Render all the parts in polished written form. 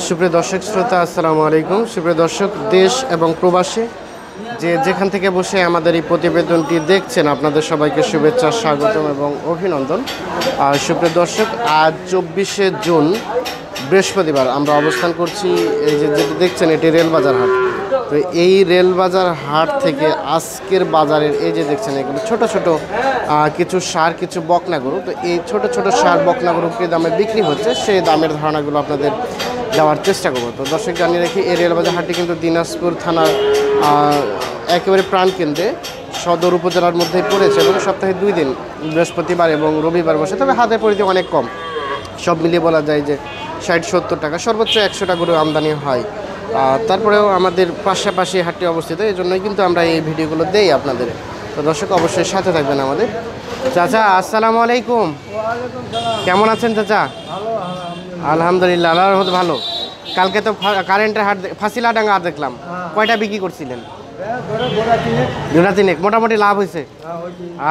সুপ্রিয় দর্শক শ্রোতা, আসসালামু আলাইকুম। সুপ্রিয় দর্শক, দেশ এবং প্রবাসী যেখান থেকে বসে আমাদের এই প্রতিবেদনটি দেখছেন, আপনাদের সবাইকে শুভেচ্ছা, স্বাগতম এবং অভিনন্দন। সুপ্রিয় দর্শক, আজ 24শে জুন বৃহস্পতিবার আমরা অবস্থান করছি। এই যে যেটি দেখছেন, এটি রেলবাজার হাট। তো এই রেলবাজার হাট থেকে আজকের বাজারের এই যে দেখছেন, এগুলো ছোট ছোট কিছু ষাঁড়, কিছু বকনা গরু। তো এই ছোট ছোট ষাঁড় বকনা গরু কী দামে বিক্রি হচ্ছে, সেই দামের ধারণাগুলো আপনাদের দেওয়ার চেষ্টা করবো। তো দর্শক, জানিয়ে রাখি, এই রেলবাজার হাটটি কিন্তু দিনাজপুর থানার একেবারে প্রাণকেন্দ্রে সদর উপজেলার মধ্যেই পড়েছে এবং সপ্তাহে 2 দিন, বৃহস্পতিবার এবং রবিবার বসে। তবে হাতের পরিধি অনেক কম, সব মিলিয়ে বলা যায় যে 60-70 টাকা, সর্বোচ্চ 100টা গরু আমদানি হয়। তারপরেও আমাদের পাশাপাশি হাটটি অবস্থিত, এই জন্যই কিন্তু আমরা এই ভিডিওগুলো দেই আপনাদের। তো দর্শক, অবশ্যই সাথে থাকবেন আমাদের। চাচা, আসসালামু আলাইকুম। কেমন আছেন চাচা? আলহামদুলিল্লাহ, আল্লাহর রহমতে ভালো। কালকে তো কারেন্টের হাট, ফাঁসিলাডাঙ্গা হাট দেখলাম, কয়টা বিক্রি করছিলেন? 2-3, মোটামুটি লাভ হয়েছে।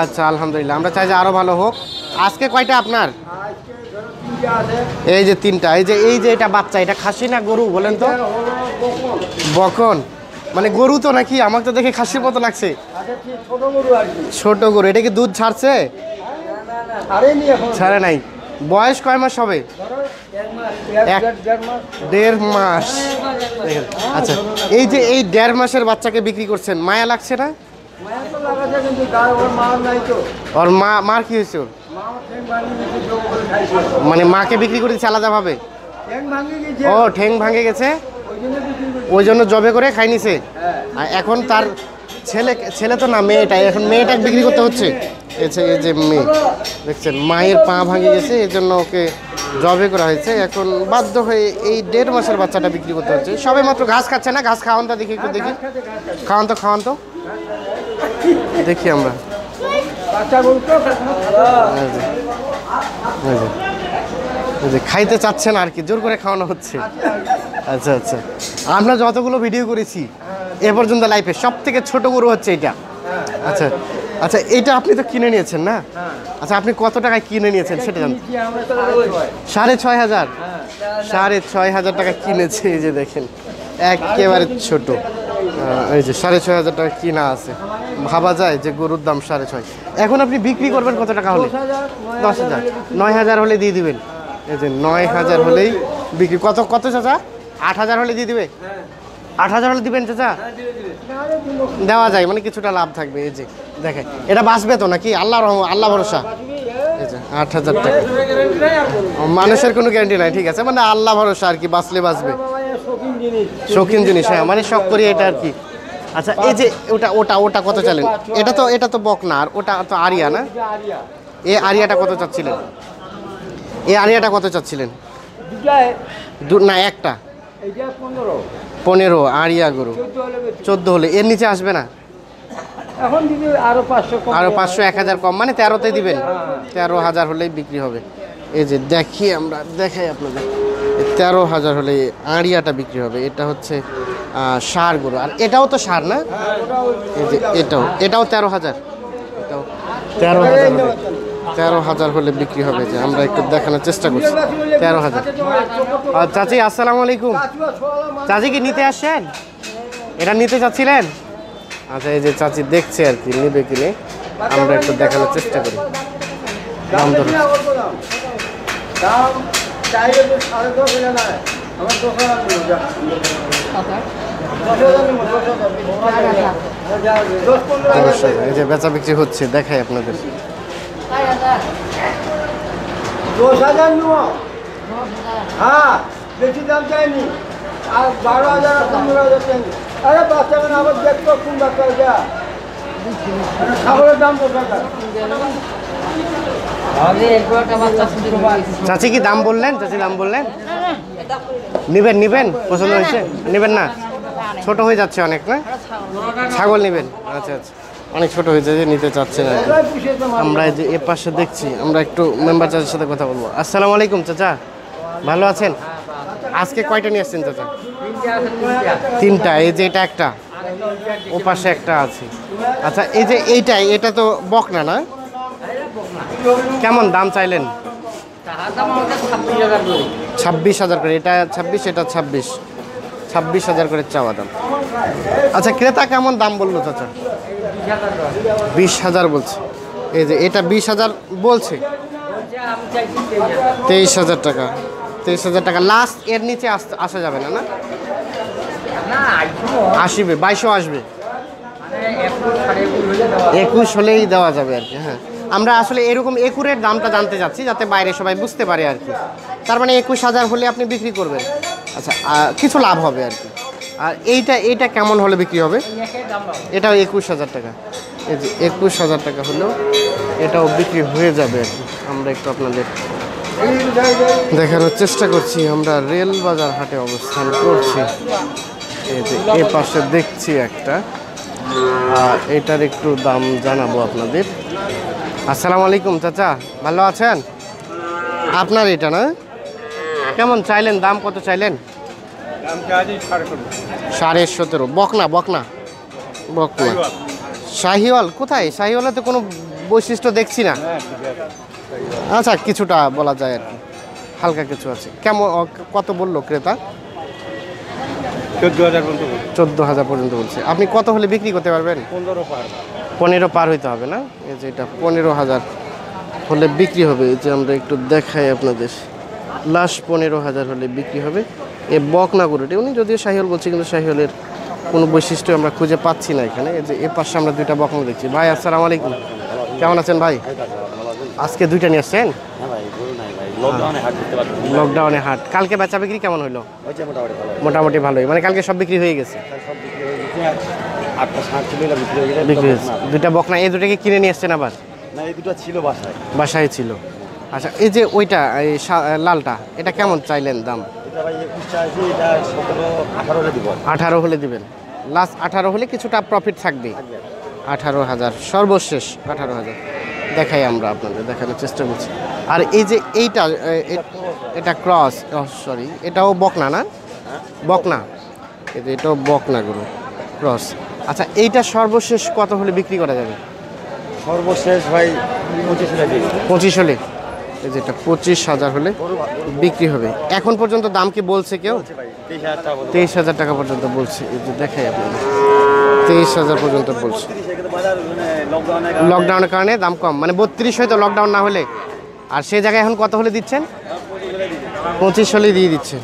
আচ্ছা, আলহামদুলিল্লাহ, আমরা চাই যে আরও ভালো হোক। আজকে কয়টা আপনার? এই যে 3টা। এই যে এটা বাচ্চা, এটা খাসি না গরু বলেন তো? বকন মানে গরু তো নাকি? আমার তো দেখে খাসির মতো লাগছে। ছোট গরু। এটা কি দুধ ছাড়ছে? ছাড়ে নাই। বয়স কয় মাস হবে? 1.5 মাস। আচ্ছা, এই যে এই 1.5 মাসের বাচ্চাকে বিক্রি করছেন, মায়া লাগছে না? ওর মার কি হয়েছে? মানে মাকে বিক্রি করে দিচ্ছে আলাদাভাবে? ও, ঠ্যাং ভাঙে গেছে, ওই জন্য জবে করে খাই নিছে। এখন তার ছেলে তো না, মেয়েটাই, এখন মেয়েটাকে বিক্রি করতে হচ্ছে। এই যে মেয়ে দেখছেন, মায়ের পা ভাঙে গেছে, এই জন্য ওকে জবে করা হয়েছে। এখন বাধ্য হয়ে এই 1.5 মাসের বাচ্চাটা বিক্রি করতে হচ্ছে। সবে মাত্র ঘাস খাচ্ছে না? ঘাস খাওয়ান তো দেখি, একটু দেখি, খাওয়ান তো দেখি আমরা। খাইতে চাচ্ছেন আর কি, জোর করে খাওয়ানো হচ্ছে। আচ্ছা আচ্ছা, আমরা যতগুলো ভিডিও করেছি এ পর্যন্ত লাইফে সব থেকে ছোট গরু হচ্ছে এটা। আচ্ছা আচ্ছা, এটা আপনি তো কিনে নিয়েছেন না? আচ্ছা, আপনি কত টাকায় কিনে নিয়েছেন সেটা জানেন? 6,500। 6,500 টাকা কিনেছে। এই যে দেখেন, একেবারে ছোট। এই যে 6,500 টাকা কিনা আছে। ভাবা যায় যে গরুর দাম 6,500। এখন আপনি বিক্রি করবেন কত টাকা হলে? 10,000, 9,000 হলে দিয়ে দিবেন। এই যে 9,000 হলেই বিক্রি। কত চাচা? 8,000 হলে দিয়ে দিবে? 8,000 হলে দিবেন চাচা? দেওয়া যায়, মানে কিছুটা লাভ থাকবে। এই যে দেখেন, এটা বাঁচবে তো নাকি? আল্লাহ ভরসা। এই যে 8,000 টাকা, মানুষের কোনো গ্যারান্টি নাই। ঠিক আছে, মানে আল্লাহ ভরসা আর কি, বাঁচলে বাঁচবে। শৌখিন জিনিস, হ্যাঁ, মানে শখ করি এটা আর কি। আচ্ছা, এই যে ওটা কত চাইলেন? এটা তো বকনা, আর ওটা তো আরিয়া না? এই আরিয়াটা কত চাচ্ছিলেন? এই আরিয়াটা কত চাচ্ছিলেন? না, একটা 15 আরিয়া গরু। 14 হলে, এর নিচে আসবে না? আরো 500, 1,000 কম, মানে 13তে দিবেন। 13,000 হলেই বিক্রি হবে। এই যে দেখাই আপনাদের, 13,000 হলে আরিয়াটা বিক্রি হবে। এটা হচ্ছে ষাঁড় গরু, আর এটাও তো ষাঁড় না? এই যে এটাও 13,000। এটাও 13,000 হলে বিক্রি হবে। যে আমরা একটু দেখানোর চেষ্টা করছি। 13,000। চাচি, আসসালামু আলাইকুম। চাচি, কি নিতে আসছেন? এটা নিতে চাচ্ছিলেন? আচ্ছা, এই যে চাচি দেখছে আর কি, নিবে কিনে, আমরা একটু দেখানোর চেষ্টা করি। দাম ধরুন। এই যে বেচা বিক্রি হচ্ছে, দেখাই আপনাদের। 10,000 হ্যাঁ, বেশি দাম চাইনি। আর 12,000 আর 15,000 চাইনি। আরে বাচ্চা মানে আবার দেখতো কোন বাচ্চা এটা, ছাগলের দাম 10,000। চাচি কি দাম বললেন? চাচি দাম বললেন? নিবেন? পছন্দ হয়েছে? নিবেন না? ছোট হয়ে যাচ্ছে অনেক, না? ছাগল নিবেন? আচ্ছা আচ্ছা, অনেক ছোট হয়ে যাচ্ছে, নিতে চাচ্ছেন না। আমরা যে এ পাশে দেখছি, আমরা একটু মেম্বার চাচার সাথে কথা বলবো। আসসালামু আলাইকুম চাচা, ভালো আছেন? আজকে কয়টা নিয়ে আসছেন চাচা? 3টা। এই যে এটা একটা, ও পাশে একটা আছে। আচ্ছা, এই যে এটা তো বকনা না? কেমন দাম চাইলেন? 26,000 করে, এটা 26, এটা 26,000 করে চাওয়া দাম। আচ্ছা ক্রেতা কেমন দাম বললো চাচা? 20,000 বলছে। এই যে এটা 20,000 বলছে, 23,000 টাকা। 23,000 টাকা লাস্ট, এর নিচে আসা যাবে না? না আসবে, 2200 আসবে, 21 হলেই দেওয়া যাবে আর কি। হ্যাঁ, আমরা আসলে এরকম একুরের দামটা জানতে চাচ্ছি যাতে বাইরে সবাই বুঝতে পারে আর কি। তার মানে 21,000 হলে আপনি বিক্রি করবেন। আচ্ছা, কিছু লাভ হবে আর কি। আর এইটা কেমন হলে বিক্রি হবে? এটাও 21,000 টাকা। এই যে 21,000 টাকা হলেও এটাও বিক্রি হয়ে যাবে আর কি। আমরা একটু আপনাদের দেখানোর চেষ্টা করছি। আমরা রেল বাজার হাটে অবস্থান করছি। এই যে এ পাশে দেখছি একটা, এটার একটু দাম জানাবো আপনাদের। আসসালামু আলাইকুম চাচা, ভালো আছেন? আপনার এটা না, কেমন চাইলেন দাম? কত চাইলেন? 17.5। বকনা বকনা বকনা শাহিওয়াল কোথায়? শাহিওয়ালে তো কোনো বৈশিষ্ট্য দেখছি না। আচ্ছা, কিছুটা বলা যায় আর কি, হালকা কিছু আছে। কেমন, কত বললো ক্রেতা? 14,000 পর্যন্ত বলছে। আপনি কত হলে বিক্রি করতে পারবেন? 15 পার হইতে হবে না? এই যে এটা 15,000 হলে বিক্রি হবে। এই যে আমরা একটু দেখাই আপনাদের, লাস্ট 15,000 হলে বিক্রি হবে। এ বকনা গরুটি, উনি যদিও শাহিওয়াল বলছে কিন্তু শাহিওয়ালের কোনো বৈশিষ্ট্য আমরা খুঁজে পাচ্ছি না এখানে। এই যে এ পাশে আমরা দুইটা বকনা দেখছি। ভাই আসসালামু আলাইকুম, কেমন আছেন ভাই? আজকে দুইটা নিয়ে আসছেন? লকডাউনে হাট। কালকে বেচা বিক্রি কেমন হলো? মোটামুটি ভালোই, মানে কালকে সব বিক্রি হয়ে গেছে? বিক্রি হয়েছে। দুইটা বকনা, এই দুটাকে কিনে নিয়ে আসছেন আবার? না, এই দুটো ছিল বাসায়। বাসায় ছিল। আচ্ছা, এই যে ওইটা, এই লালটা, এটা কেমন চাইলেন দাম? এটা ভাই 21 চাইছি, এটা 17, 18 হলে দিব। 18 হলে দিবেন? লাস্ট 18 হলে কিছুটা প্রফিট থাকবে। 18,000 সর্বশেষ, 18,000 দেখাই আমরা আপনাদের, দেখানোর চেষ্টা করছি। আর এই যে এইটা, এটা ক্রস, সরি এটাও বকনা না? বকনা, এই যে এটাও বকনা গরু ক্রস। আচ্ছা, এইটা সর্বশেষ কত হলে বিক্রি করা যাবে? সর্বশেষ ভাই 25 হলে দিই। 25 হলে? এই যে এটা 25,000 হলে বিক্রি হবে। এখন পর্যন্ত দাম কি বলছে কেউ? 23,000 টাকা পর্যন্ত বলছে। এই যে দেখাই আপনাদের, 23,000 পর্যন্ত বলছে। লকডাউনের কারণে দাম কম, মানে 32 হয়তো লকডাউন না হলে। আর সেই জায়গায় এখন কত হলে দিচ্ছেন? 25 হলে দিয়ে দিচ্ছে।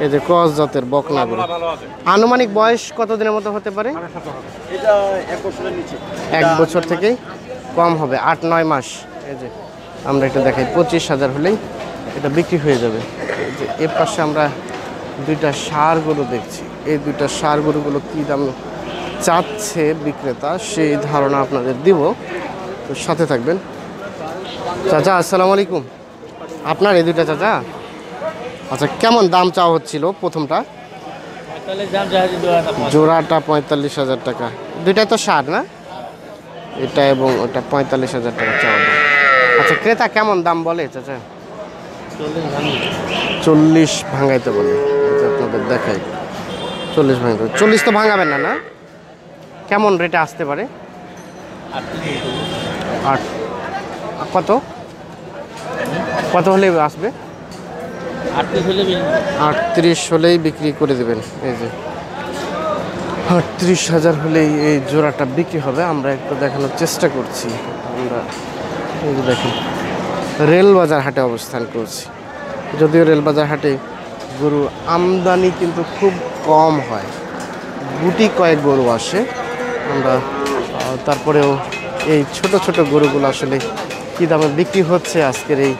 এই যে ক্রস জাতের বকনা গরু। আনুমানিক বয়স কত দিনের মতো হতে পারে? এটা 1 বছরের নিচে। 1 বছর থেকেই কম হবে, 8-9 মাস। এই যে আমরা এটা দেখাই, 25,000 হলেই এটা বিক্রি হয়ে যাবে। এই যে এর পাশে আমরা দুইটা ষাঁড় গরু দেখছি। এই দুইটা ষাঁড় গরুগুলো কী দাম চাচ্ছে বিক্রেতা সেই ধারণা আপনাদের দিব, তো সাথে থাকবেন। চাচা আসসালামু আলাইকুম, আপনার এই দুইটা চাচা? আচ্ছা, কেমন দাম চাওয়া হচ্ছিল? প্রথমটা জোড়াটা 45,000 টাকা। দুইটাই তো ষাঁড় না? এটা এবং ওটা 45,000 টাকা চাওয়া দাম। আচ্ছা, ক্রেতা কেমন দাম বলে চাচা? 40 ভাঙাইতে বলে। আপনাদের দেখাই, 40 ভাঙাইতে। 40 তো ভাঙাবেন না? না, কেমন রেটে আসতে পারে? 8। কত কত হলে আসবে? 38 হলেই বিক্রি করে দেবেন। এই যে 38,000 হলেই এই জোড়াটা বিক্রি হবে। আমরা একটু দেখানোর চেষ্টা করছি। আমরা এই যে দেখুন, রেলবাজার হাটে অবস্থান করছি। যদিও রেলবাজার হাটে গরু আমদানি কিন্তু খুব কম হয়, গুটি কয়েক গরু আসে। আমরা তারপরেও এই ছোট ছোট গরুগুলো আসলে কী দামে বিক্রি হচ্ছে আজকের এই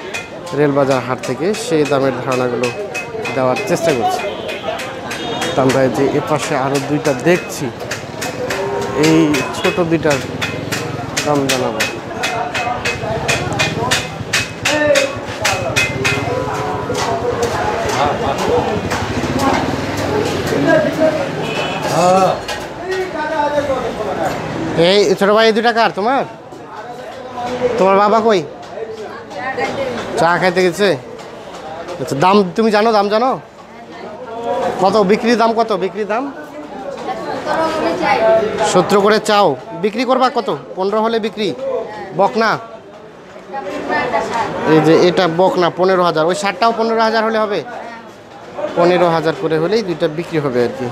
রেলবাজার হাট থেকে, সেই দামের ধারণাগুলো দেওয়ার চেষ্টা করছি। তো আমরা যে এ পাশে আরও দুইটা দেখছি, এই ছোট দুইটার দাম জানাবো। এই ছোট ভাই, এই 2 টাকা আর তোমার? তোমার বাবা কই? চা খাইতে গেছে। আচ্ছা, দাম তুমি জানো? দাম জানো কত? বিক্রির দাম কত? বিক্রির দাম 17 করে চাও, বিক্রি করবা কত? 15 হলে বিক্রি। বকনা এই যে এটা বকনা 15,000, ওই 60টাও 15,000 হলে হবে, 15,000 করে হলেই দুইটা বিক্রি হবে আর কি।